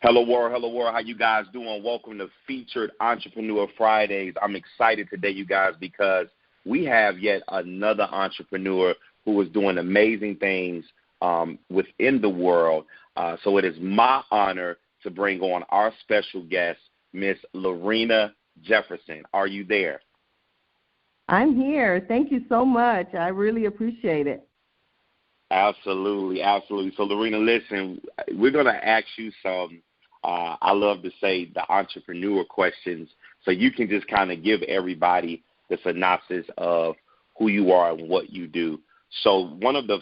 Hello world. How you guys doing? Welcome to Featured Entrepreneur Fridays. I'm excited today, you guys, because we have yet another entrepreneur who is doing amazing things within the world. So it is my honor to bring on our special guest, Miss Lorena Jefferson. Are you there? I'm here. Thank you so much. I really appreciate it. Absolutely. So, Lorena, listen, we're going to ask you some, I love to say, the entrepreneur questions, so you can just kind of give everybody the synopsis of who you are and what you do. So one of the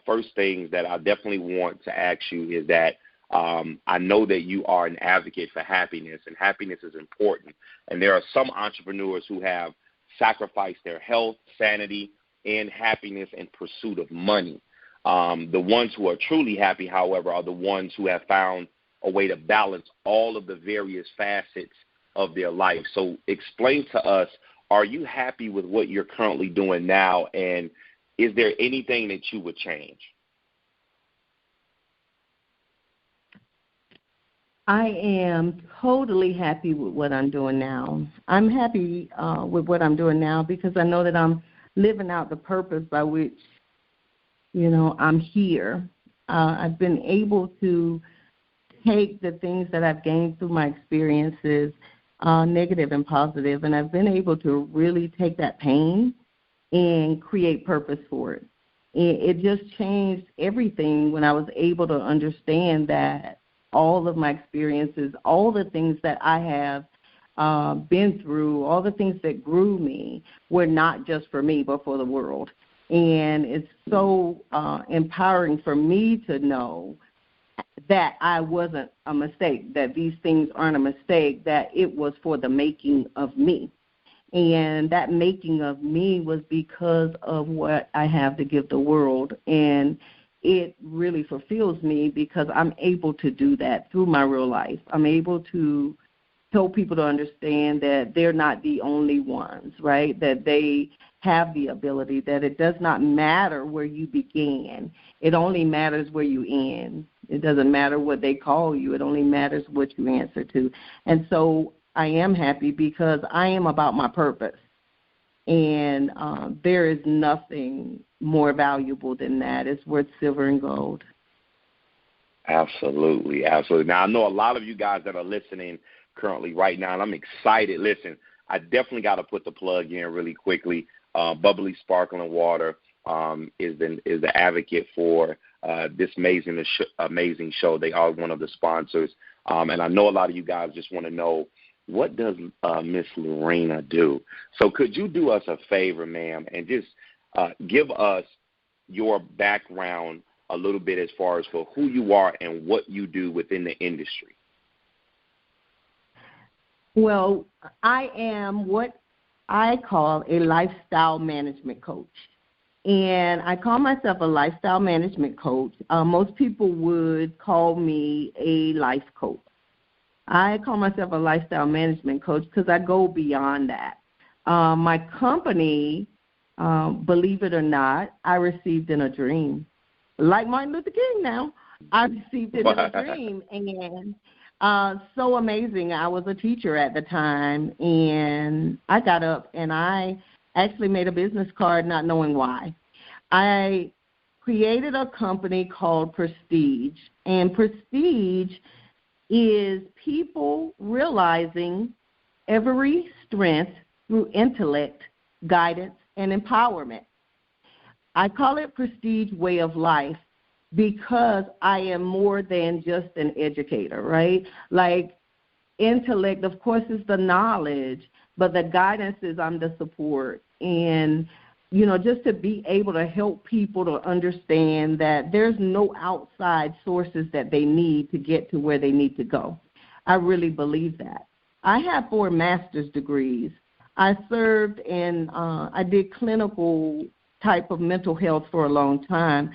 first things that I definitely want to ask you is that I know that you are an advocate for happiness, and happiness is important. And there are some entrepreneurs who have sacrificed their health, sanity, and happiness in pursuit of money. The ones who are truly happy, however, are the ones who have found a way to balance all of the various facets of their life. So explain to us, are you happy with what you're currently doing now, and is there anything that you would change? I am totally happy with what I'm doing now. I'm happy with what I'm doing now because I know that I'm living out the purpose by which, I'm here. I've been able to take the things that I've gained through my experiences, negative and positive, and I've been able to really take that pain and create purpose for it. It just changed everything when I was able to understand that all of my experiences, all the things that I have been through, all the things that grew me were not just for me but for the world. And it's so empowering for me to know that I wasn't a mistake, that these things aren't a mistake, that it was for the making of me. And that making of me was because of what I have to give the world. And it really fulfills me because I'm able to do that through my real life. I'm able to help people to understand that they're not the only ones, right? That they have the ability, that it does not matter where you began. It only matters where you end. It doesn't matter what they call you. It only matters what you answer to. And so I am happy because I am about my purpose. And there is nothing more valuable than that. It's worth silver and gold. Absolutely. Now, I know a lot of you guys that are listening currently right now, and I'm excited. Listen, I definitely got to put the plug in really quickly. Bubbly Sparkling Water is the advocate for this amazing show. They are one of the sponsors. And I know a lot of you guys just want to know, what does Miss Lorena do? So could you do us a favor, ma'am, and just give us your background a little bit as far as for who you are and what you do within the industry? Well, I am what I call a lifestyle management coach. And I call myself a lifestyle management coach. Most people would call me a life coach. I call myself a lifestyle management coach because I go beyond that. My company, believe it or not, I received in a dream. Like Martin Luther King now, I received it in a dream. And so amazing. I was a teacher at the time, and I got up and I actually made a business card not knowing why. I created a company called Prestige, and Prestige is people realizing every strength through intellect, guidance, and empowerment. I call it Prestige Way of Life because I am more than just an educator, right? Like intellect, of course, is the knowledge, but the guidance is I'm the support. And just to be able to help people to understand that there's no outside sources that they need to get to where they need to go. I really believe that. I have 4 master's degrees. I served in, I did clinical type of mental health for a long time.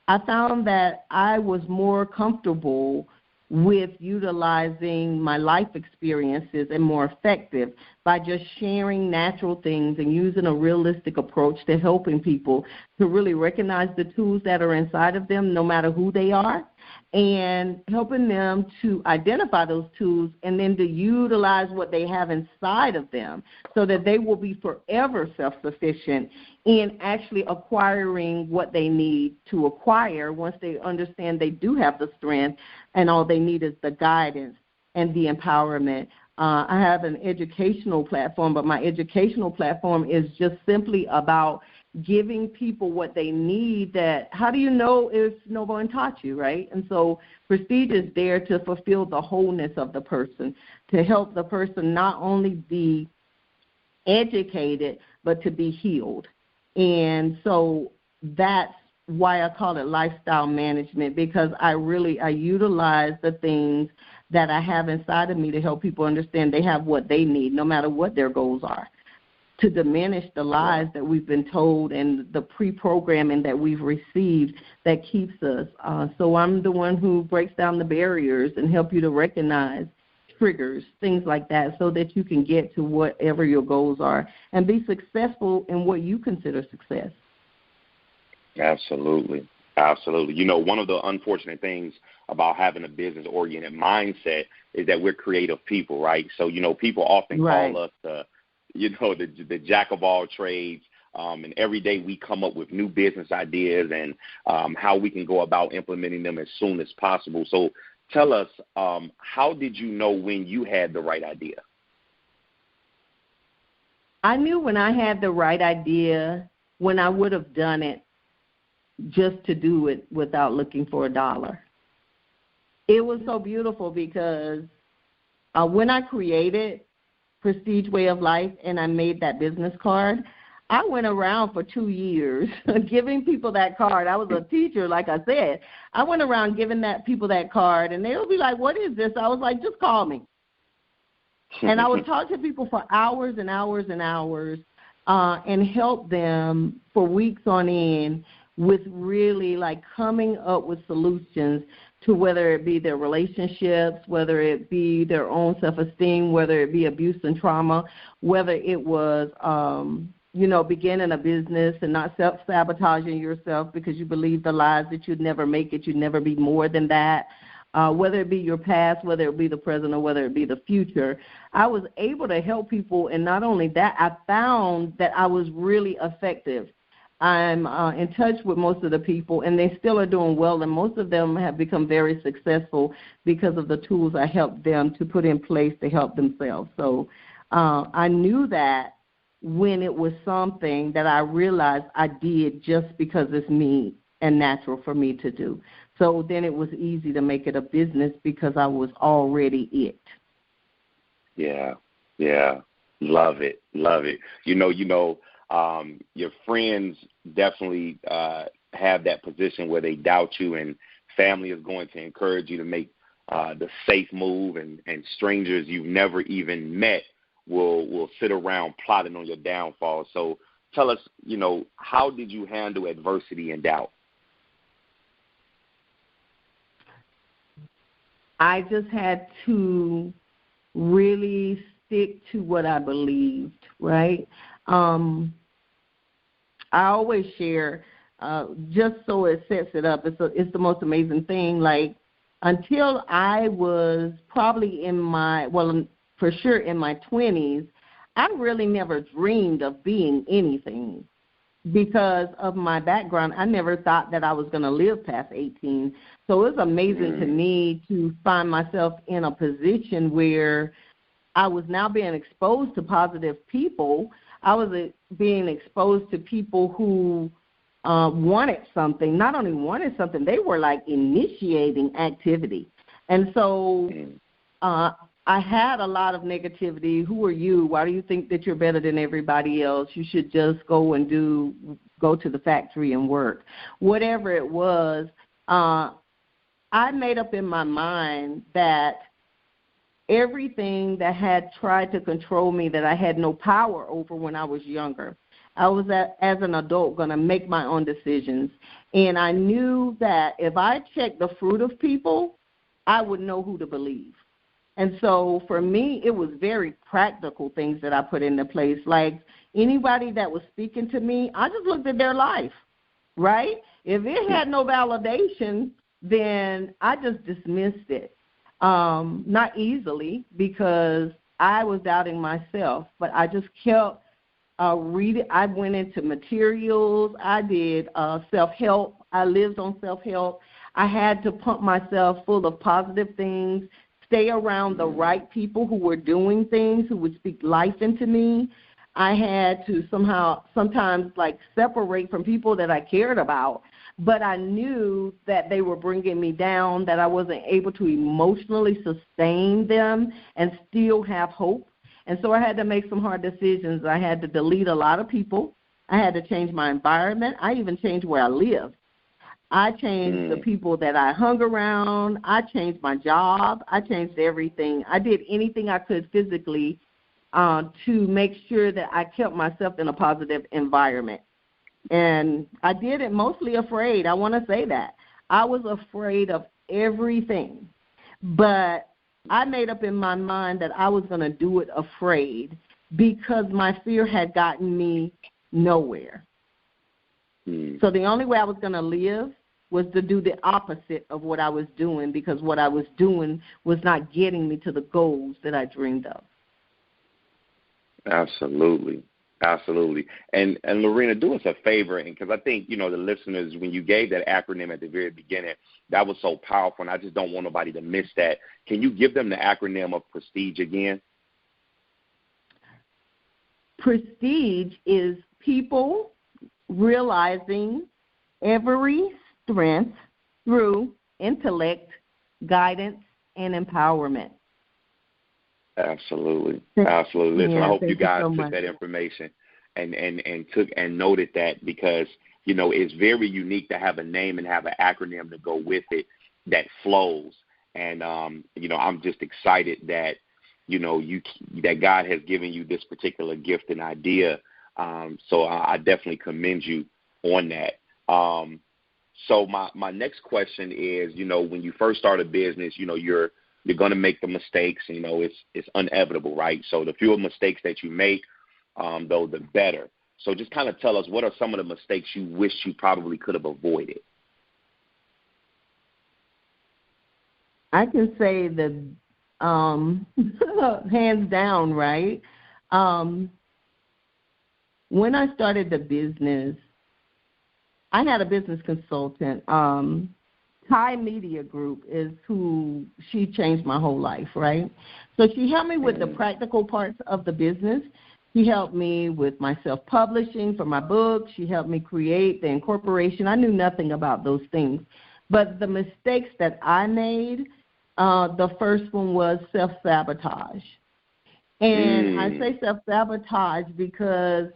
I found that I was more comfortable with utilizing my life experiences and more effective by just sharing natural things and using a realistic approach to helping people to really recognize the tools that are inside of them, no matter who they are, and helping them to identify those tools and then to utilize what they have inside of them so that they will be forever self-sufficient in actually acquiring what they need to acquire once they understand they do have the strength and all they need is the guidance and the empowerment. I have an educational platform, but my educational platform is just simply about giving people what they need. That how do you know if no one taught you, right? And so Prestige is there to fulfill the wholeness of the person, to help the person not only be educated, but to be healed. And so that's why I call it lifestyle management, because I utilize the things that I have inside of me to help people understand they have what they need, no matter what their goals are, to diminish the lies that we've been told and the pre-programming that we've received that keeps us. So I'm the one who breaks down the barriers and help you to recognize triggers, things like that, so that you can get to whatever your goals are and be successful in what you consider success. Absolutely. Absolutely. You know, one of the unfortunate things about having a business-oriented mindset is that we're creative people, right? So, you know, people often call us the jack of all trades, and every day we come up with new business ideas and how we can go about implementing them as soon as possible. So tell us, how did you know when you had the right idea? I knew when I had the right idea, when I would have done it just to do it without looking for a dollar. It was so beautiful because when I created Prestige Way of Life and I made that business card, I went around for 2 years giving people that card. I was a teacher, like I said. I went around giving people that card, and they would be like, what is this? I was like, just call me. And I would talk to people for hours and hours and hours and help them for weeks on end with really like coming up with solutions to whether it be their relationships, whether it be their own self-esteem, whether it be abuse and trauma, whether it was, beginning a business and not self-sabotaging yourself because you believe the lies that you'd never make it, you'd never be more than that, whether it be your past, whether it be the present, or whether it be the future. I was able to help people, and not only that, I found that I was really effective. I'm in touch with most of the people, and they still are doing well, and most of them have become very successful because of the tools I helped them to put in place to help themselves. So I knew that when it was something that I realized I did just because it's me and natural for me to do. So then it was easy to make it a business because I was already it. Yeah. Love it. Your friends definitely have that position where they doubt you, and family is going to encourage you to make the safe move, and strangers you've never even met will sit around plotting on your downfall. So tell us, how did you handle adversity and doubt? I just had to really stick to what I believed, right? I always share, just so it sets it up, it's the most amazing thing. Like, until I was probably for sure in my 20s, I really never dreamed of being anything because of my background. I never thought that I was going to live past 18. So it was amazing to me to find myself in a position where I was now being exposed to positive people. I was being exposed to people who wanted something, not only wanted something, they were like initiating activity. And so I had a lot of negativity. Who are you? Why do you think that you're better than everybody else? You should just go to the factory and work. Whatever it was, I made up in my mind that everything that had tried to control me, that I had no power over when I was younger, I was, as an adult, going to make my own decisions. And I knew that if I checked the fruit of people, I would know who to believe. And so for me, it was very practical things that I put into place. Like anybody that was speaking to me, I just looked at their life, right? If it had no validation, then I just dismissed it. Not easily, because I was doubting myself, but I just kept reading. I went into materials. I did self-help. I lived on self-help. I had to pump myself full of positive things, stay around the right people who were doing things, who would speak life into me. I had to sometimes separate from people that I cared about, but I knew that they were bringing me down, that I wasn't able to emotionally sustain them and still have hope. And so I had to make some hard decisions. I had to delete a lot of people. I had to change my environment. I even changed where I lived. I changed the people that I hung around. I changed my job. I changed everything. I did anything I could physically to make sure that I kept myself in a positive environment. And I did it mostly afraid. I want to say that. I was afraid of everything. But I made up in my mind that I was going to do it afraid, because my fear had gotten me nowhere. So the only way I was going to live was to do the opposite of what I was doing, because what I was doing was not getting me to the goals that I dreamed of. Absolutely. Absolutely. And Lorena, do us a favor, because I think, the listeners, when you gave that acronym at the very beginning, that was so powerful, and I just don't want nobody to miss that. Can you give them the acronym of PRESTIGE again? PRESTIGE is people realizing every strength through intellect, guidance, and empowerment. Absolutely. Absolutely. Listen, I hope you guys took that information and took and noted that, because, it's very unique to have a name and have an acronym to go with it that flows. And, I'm just excited that, that God has given you this particular gift and idea. So I definitely commend you on that. So my next question is, when you first start a business, you're going to make the mistakes, and, it's inevitable, right? So the fewer mistakes that you make, though, the better. So just kind of tell us, what are some of the mistakes you wish you probably could have avoided? I can say that hands down, right? When I started the business, I had a business consultant. Thai Media Group is who she changed my whole life, right? So she helped me with the practical parts of the business. She helped me with my self-publishing for my books. She helped me create the incorporation. I knew nothing about those things. But the mistakes that I made, the first one was self-sabotage. And I say self-sabotage because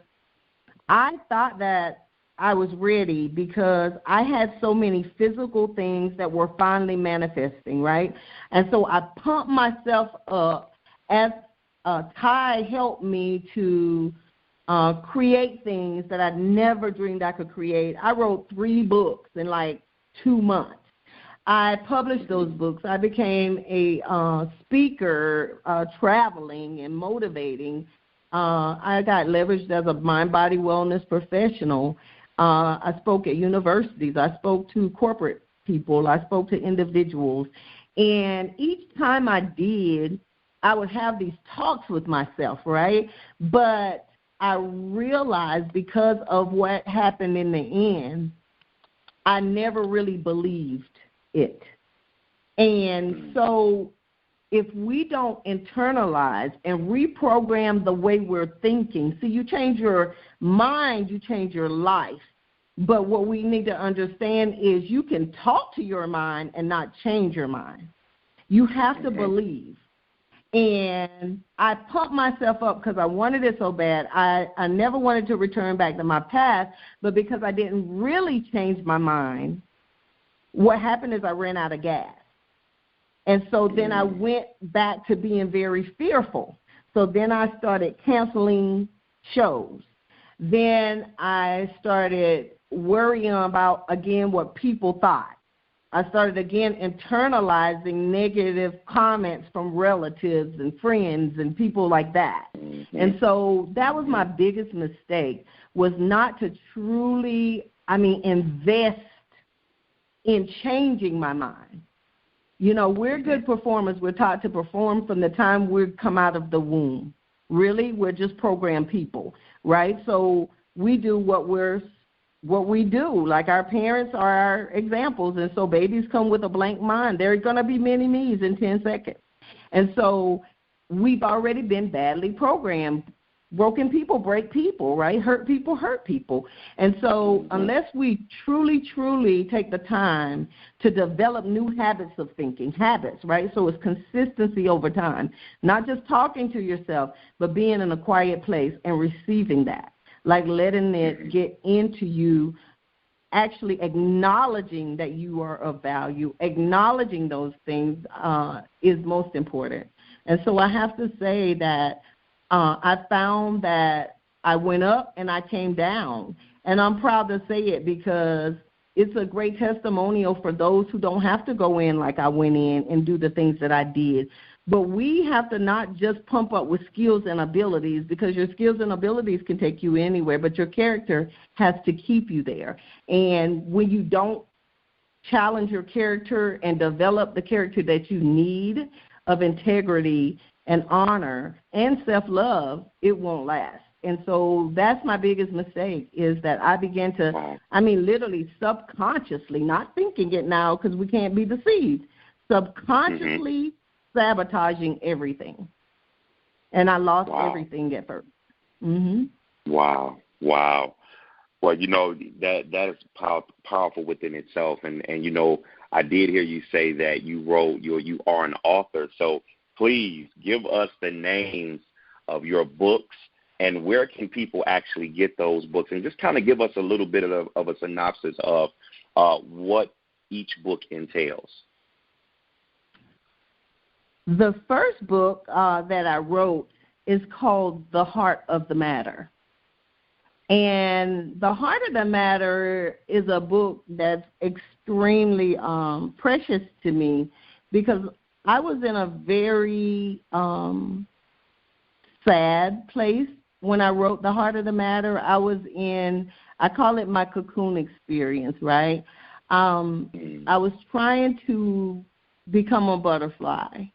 I thought that I was ready, because I had so many physical things that were finally manifesting, right? And so I pumped myself up as Ty helped me to create things that I never dreamed I could create. I wrote 3 books in 2 months. I published those books. I became a speaker, traveling and motivating. I got leveraged as a mind-body wellness professional. I spoke at universities. I spoke to corporate people. I spoke to individuals. And each time I did, I would have these talks with myself, right? But I realized, because of what happened in the end, I never really believed it. And so if we don't internalize and reprogram the way we're thinking, see, you change your mind, you change your life. But what we need to understand is you can talk to your mind and not change your mind. You have to believe. And I pumped myself up because I wanted it so bad. I never wanted to return back to my past, but because I didn't really change my mind, what happened is I ran out of gas. And so then I went back to being very fearful. So then I started canceling shows. Then I started worrying about, again, what people thought. I started, again, internalizing negative comments from relatives and friends and people like that. And so that was my biggest mistake, was not to truly, invest in changing my mind. You know, we're good performers. We're taught to perform from the time we come out of the womb. Really, we're just programmed people, right? So we do what we do. Like our parents are our examples, and so babies come with a blank mind. There are going to be many me's in 10 seconds. And so we've already been badly programmed. Broken people break people, right? Hurt people. And so unless we truly, truly take the time to develop new habits of thinking, right? So it's consistency over time, not just talking to yourself, but being in a quiet place and receiving that, like letting it get into you, actually acknowledging that you are of value, acknowledging those things is most important. And so I have to say that I found that I went up and I came down. And I'm proud to say it because it's a great testimonial for those who don't have to go in like I went in and do the things that I did. But we have to not just pump up with skills and abilities, because your skills and abilities can take you anywhere, but your character has to keep you there. And when you don't challenge your character and develop the character that you need of integrity and honor and self-love, it won't last. And so that's my biggest mistake, is that I began to, literally subconsciously, not thinking it now because we can't be deceived, subconsciously sabotaging everything. And I lost everything at first. Wow. Well, you know, that is powerful within itself. And you know, I did hear you say that you are an author. So please give us the names of your books and where can people actually get those books, and just kind of give us a little bit of a synopsis of what each book entails. The first book that I wrote is called The Heart of the Matter. And The Heart of the Matter is a book that's extremely precious to me, because I was in a very sad place when I wrote The Heart of the Matter. I call it my cocoon experience, right? I was trying to become a butterfly.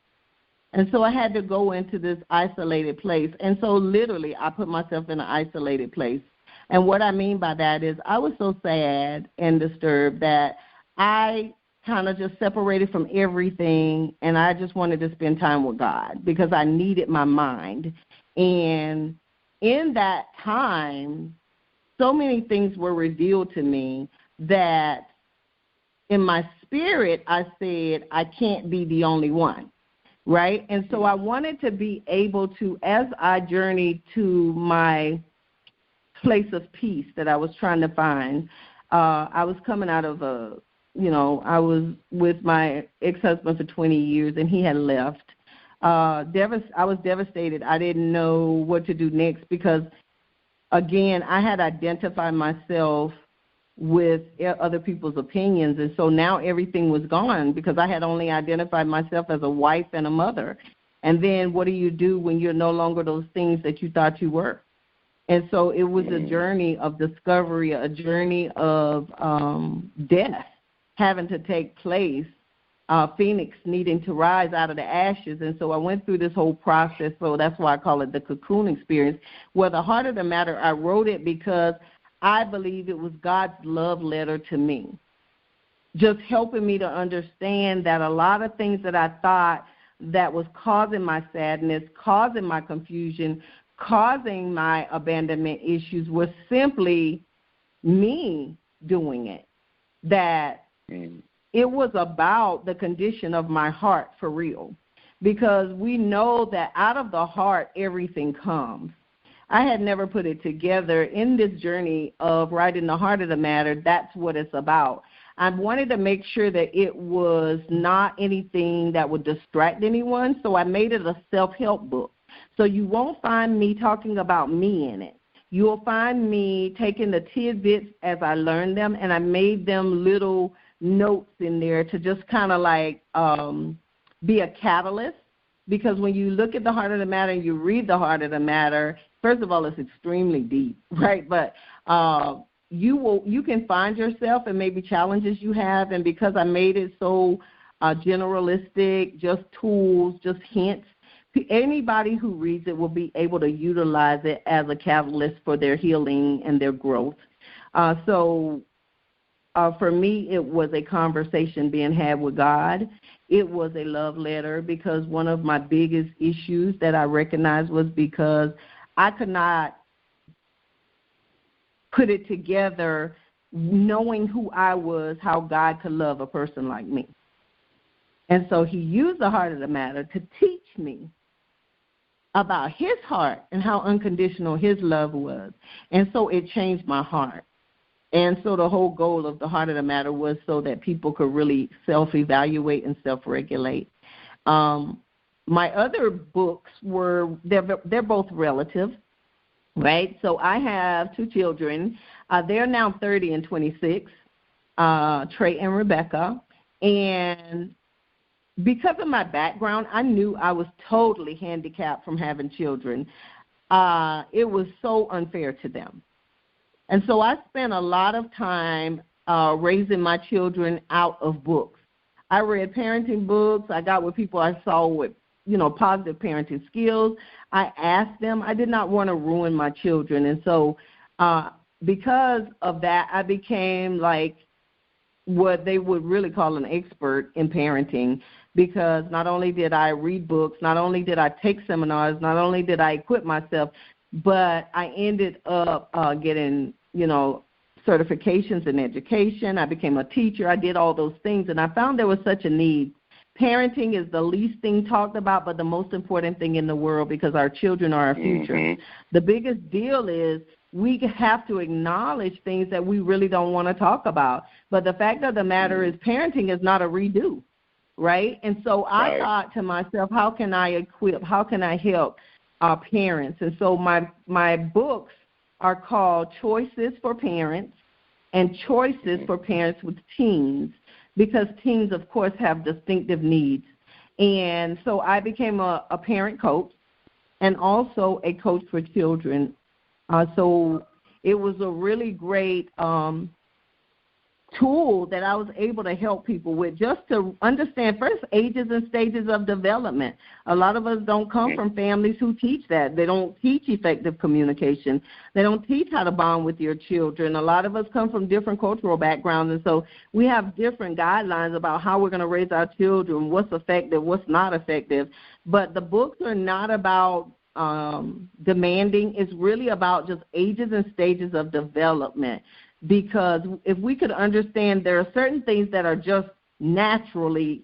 And so I had to go into this isolated place. And so literally I put myself in an isolated place. And what I mean by that is I was so sad and disturbed that I kind of just separated from everything, and I just wanted to spend time with God because I needed my mind. And in that time, so many things were revealed to me that in my spirit I said, I can't be the only one. Right? And so I wanted to be able to, as I journeyed to my place of peace that I was trying to find, I was coming out of I was with my ex-husband for 20 years, and he had left. I was devastated. I didn't know what to do next because, again, I had identified myself with other people's opinions, and so now everything was gone because I had only identified myself as a wife and a mother. And then what do you do when you're no longer those things that you thought you were? And so it was a journey of discovery, a journey of death having to take place, Phoenix needing to rise out of the ashes. And so I went through this whole process, so that's why I call it the cocoon experience, where The Heart of the Matter, I wrote it because I believe it was God's love letter to me, just helping me to understand that a lot of things that I thought that was causing my sadness, causing my confusion, causing my abandonment issues was simply me doing it, that it was about the condition of my heart for real, because we know that out of the heart everything comes. I had never put it together in this journey of writing The Heart of the Matter. That's what it's about. I wanted to make sure that it was not anything that would distract anyone, so I made it a self-help book. So you won't find me talking about me in it. You'll find me taking the tidbits as I learned them, and I made them little notes in there to just kind of like be a catalyst. Because when you look at The Heart of the Matter and you read The Heart of the Matter, first of all, it's extremely deep, right? But you can find yourself and maybe challenges you have, and because I made it so generalistic, just tools, just hints, anybody who reads it will be able to utilize it as a catalyst for their healing and their growth. So for me, it was a conversation being had with God. It was a love letter, because one of my biggest issues that I recognized was because I could not put it together knowing who I was, how God could love a person like me. And so he used the heart of the matter to teach me about his heart and how unconditional his love was. And so it changed my heart. And so the whole goal of the heart of the matter was so that people could really self-evaluate and self-regulate. My other books they're both relative, right? So I have 2 children. They're now 30 and 26, Trey and Rebecca. And because of my background, I knew I was totally handicapped from having children. It was so unfair to them. And so I spent a lot of time raising my children out of books. I read parenting books. I got with people I saw with, positive parenting skills. I asked them. I did not want to ruin my children. And so because of that, I became like what they would really call an expert in parenting, because not only did I read books, not only did I take seminars, not only did I equip myself, but I ended up getting, certifications in education. I became a teacher. I did all those things, and I found there was such a need. Parenting is the least thing talked about, but the most important thing in the world, because our children are our future. Mm-hmm. The biggest deal is we have to acknowledge things that we really don't want to talk about. But the fact of the matter is parenting is not a redo, right? And so I thought to myself, how can I equip, how can I help our parents? And so my books are called Choices for Parents and Choices for Parents with Teens, because teens, of course, have distinctive needs. And so I became a parent coach and also a coach for children. So it was a really great tool that I was able to help people with, just to understand first ages and stages of development. A lot of us don't come from families who teach that. They don't teach effective communication. They don't teach how to bond with your children. A lot of us come from different cultural backgrounds, and so we have different guidelines about how we're going to raise our children, what's effective, what's not effective. But the books are not about demanding. It's really about just ages and stages of development. Because if we could understand there are certain things that are just naturally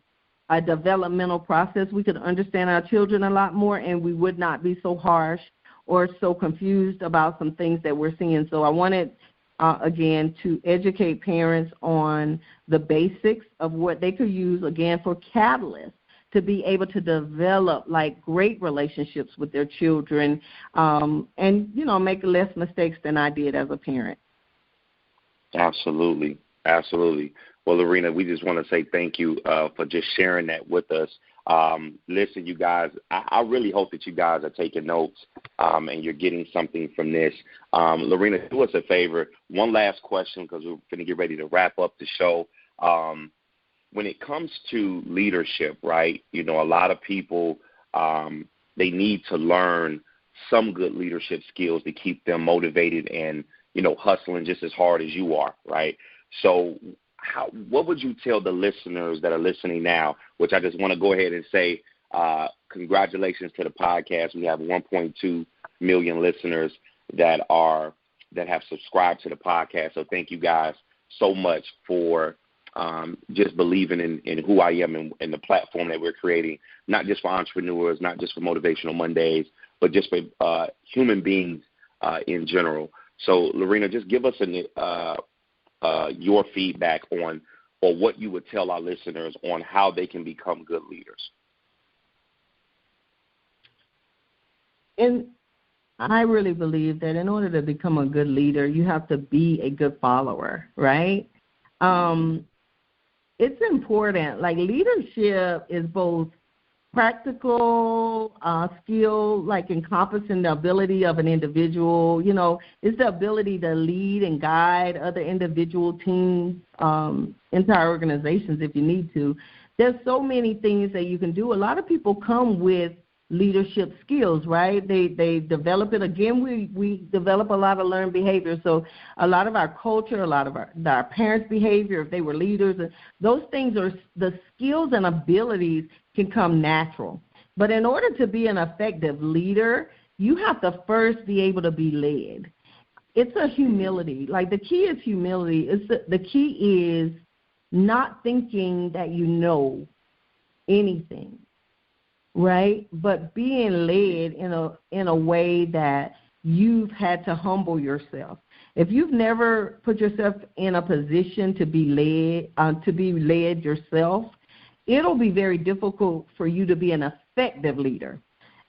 a developmental process, we could understand our children a lot more, and we would not be so harsh or so confused about some things that we're seeing. So I wanted, again, to educate parents on the basics of what they could use, again, for catalysts to be able to develop like great relationships with their children and, make less mistakes than I did as a parent. Absolutely. Absolutely. Well, Lorena, we just want to say thank you for just sharing that with us. Listen, you guys, I really hope that you guys are taking notes and you're getting something from this. Lorena, do us a favor. One last question, because we're going to get ready to wrap up the show. When it comes to leadership, right, a lot of people, they need to learn some good leadership skills to keep them motivated and hustling just as hard as you are, right? So what would you tell the listeners that are listening now, which I just want to go ahead and say congratulations to the podcast. We have 1.2 million listeners that have subscribed to the podcast. So thank you guys so much for just believing in who I am and the platform that we're creating, not just for entrepreneurs, not just for Motivational Mondays, but just for human beings in general. So, Lorena, just give us your feedback on or what you would tell our listeners on how they can become good leaders. And I really believe that in order to become a good leader, you have to be a good follower, right? It's important. Like, leadership is both practical skill, like encompassing the ability of an individual. You know, it's the ability to lead and guide other individual teams, entire organizations if you need to. There's so many things that you can do. A lot of people come with leadership skills, right? They develop it. Again, we develop a lot of learned behavior. So a lot of our culture, a lot of our parents' behavior, if they were leaders, those things are the skills and abilities can come natural. But in order to be an effective leader, you have to first be able to be led. It's a humility. Like the key is humility. The key is not thinking that you know anything. Right, but being led in a way that you've had to humble yourself. If you've never put yourself in a position to be led yourself, it'll be very difficult for you to be an effective leader.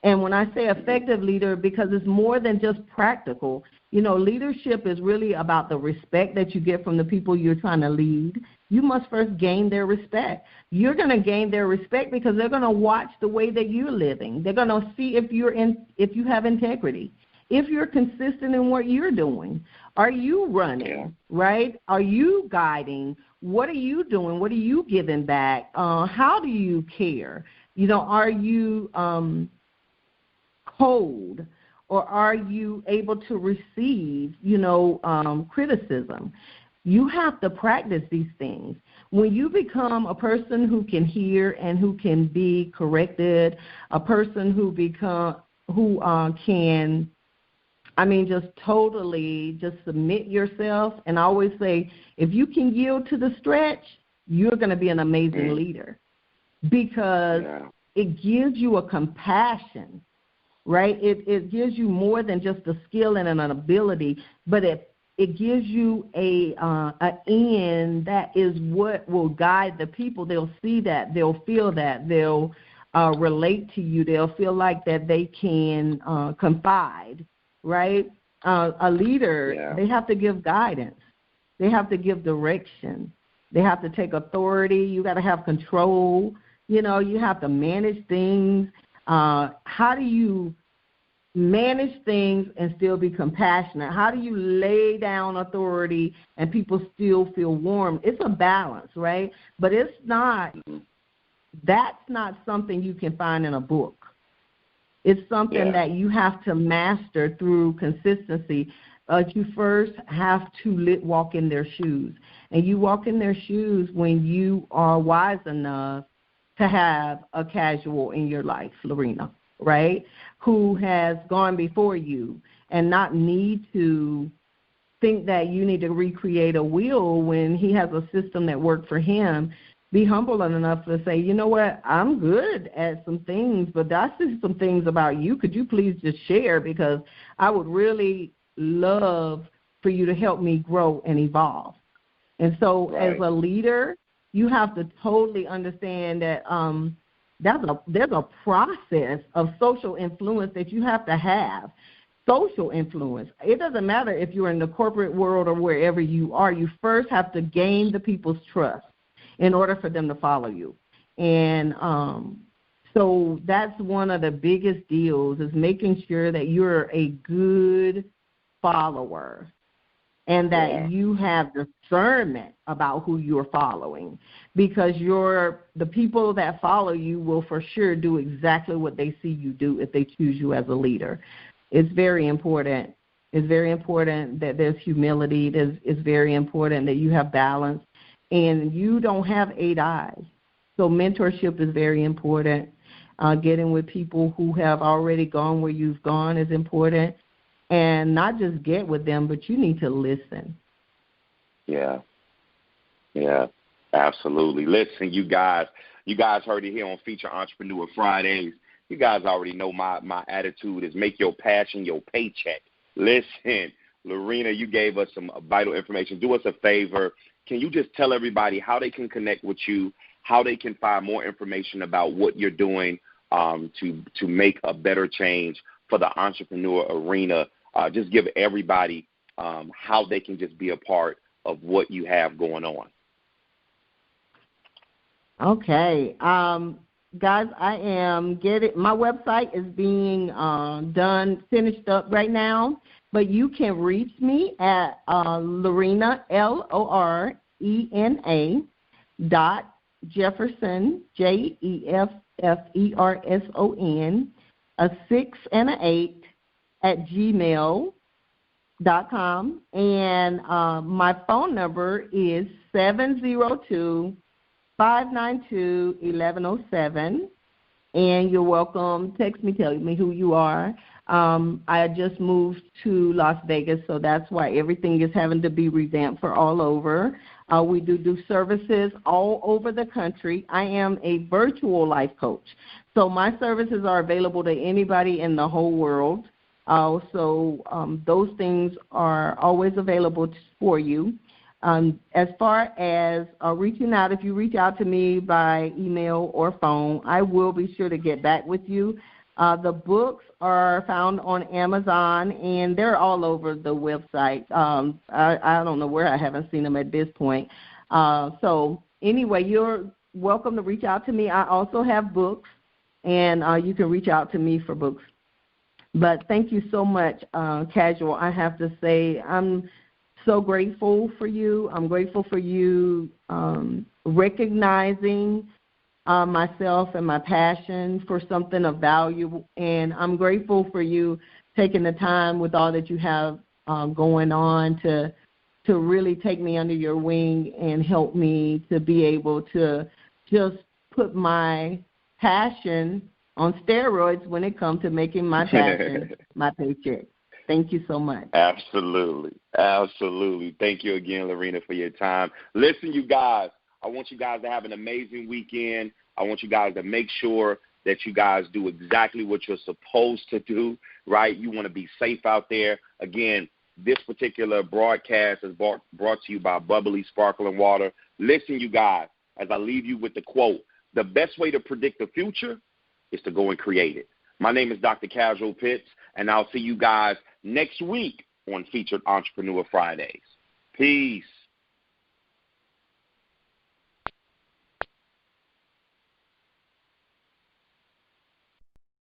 And when I say effective leader, because it's more than just practical. You know, leadership is really about the respect that you get from the people you're trying to lead. You must first gain their respect. You're going to gain their respect because they're going to watch the way that you're living. They're going to see if you have integrity, if you're consistent in what you're doing. Are you running, right? Are you guiding? What are you doing? What are you giving back? How do you care? You know, are you cold? Or are you able to receive, criticism? You have to practice these things. When you become a person who can hear and who can be corrected, a person who can, just totally just submit yourself. And I always say, if you can yield to the stretch, you're going to be an amazing leader because it gives you a compassion. Right? It gives you more than just a skill and an ability, but it gives you an end that is what will guide the people. They'll see that. They'll feel that. They'll relate to you. They'll feel like that they can confide, right? A leader, they have to give guidance. They have to give direction. They have to take authority. You got to have control. You know, you have to manage things. How do you manage things and still be compassionate? How do you lay down authority and people still feel warm? It's a balance, right? But that's not something you can find in a book. It's something that you have to master through consistency. You first have to walk in their shoes. And you walk in their shoes when you are wise enough to have a casual in your life, Lorena, right, who has gone before you and not need to think that you need to recreate a wheel when he has a system that worked for him. Be humble enough to say, you know what, I'm good at some things, but I see some things about you. Could you please just share, because I would really love for you to help me grow and evolve. And so as a leader, you have to totally understand that there's a process of social influence that you have to have. Social influence. It doesn't matter if you're in the corporate world or wherever you are. You first have to gain the people's trust in order for them to follow you. And so that's one of the biggest deals, is making sure that you're a good follower and that you have discernment about who you're following, because the people that follow you will for sure do exactly what they see you do if they choose you as a leader. It's very important. It's very important that there's humility. It's very important that you have balance, and you don't have 8 eyes. So mentorship is very important. Getting with people who have already gone where you've gone is important. And not just get with them, but you need to listen. Yeah, absolutely. Listen, you guys heard it here on Feature Entrepreneur Fridays. You guys already know my attitude is make your passion your paycheck. Listen, Lorena, you gave us some vital information. Do us a favor. Can you just tell everybody how they can connect with you, how they can find more information about what you're doing to make a better change for the entrepreneur arena? Just give everybody how they can just be a part of what you have going on. Okay. guys, I am my website is being finished up right now, but you can reach me at Lorena, LORENA Jefferson, JEFFERSON, 6 and 8 at gmail.com, and my phone number is 702-592-1107, and you're welcome. Text me, tell me who you are. I just moved to Las Vegas, so that's why everything is having to be revamped for all over. We do services all over the country. I am a virtual life coach, so my services are available to anybody in the whole world. Those things are always available for you. As far as reaching out, if you reach out to me by email or phone, I will be sure to get back with you. The books are found on Amazon, and they're all over the website. I don't know where I haven't seen them at this point. So anyway, you're welcome to reach out to me. I also have books, and you can reach out to me for books. But thank you so much, Casual. I have to say I'm so grateful for you. I'm grateful for you recognizing myself and my passion for something of value, and I'm grateful for you taking the time with all that you have going on to really take me under your wing and help me to be able to just put my passion on steroids when it comes to making my passion my paycheck. Thank you so much. Absolutely. Absolutely. Thank you again, Lorena, for your time. Listen, you guys, I want you guys to have an amazing weekend. I want you guys to make sure that you guys do exactly what you're supposed to do, right? You want to be safe out there. Again, this particular broadcast is brought to you by Bubbly Sparkling Water. Listen, you guys, as I leave you with the quote, the best way to predict the future is to go and create it. My name is Dr. Casual Pitts, and I'll see you guys next week on Featured Entrepreneur Fridays. Peace.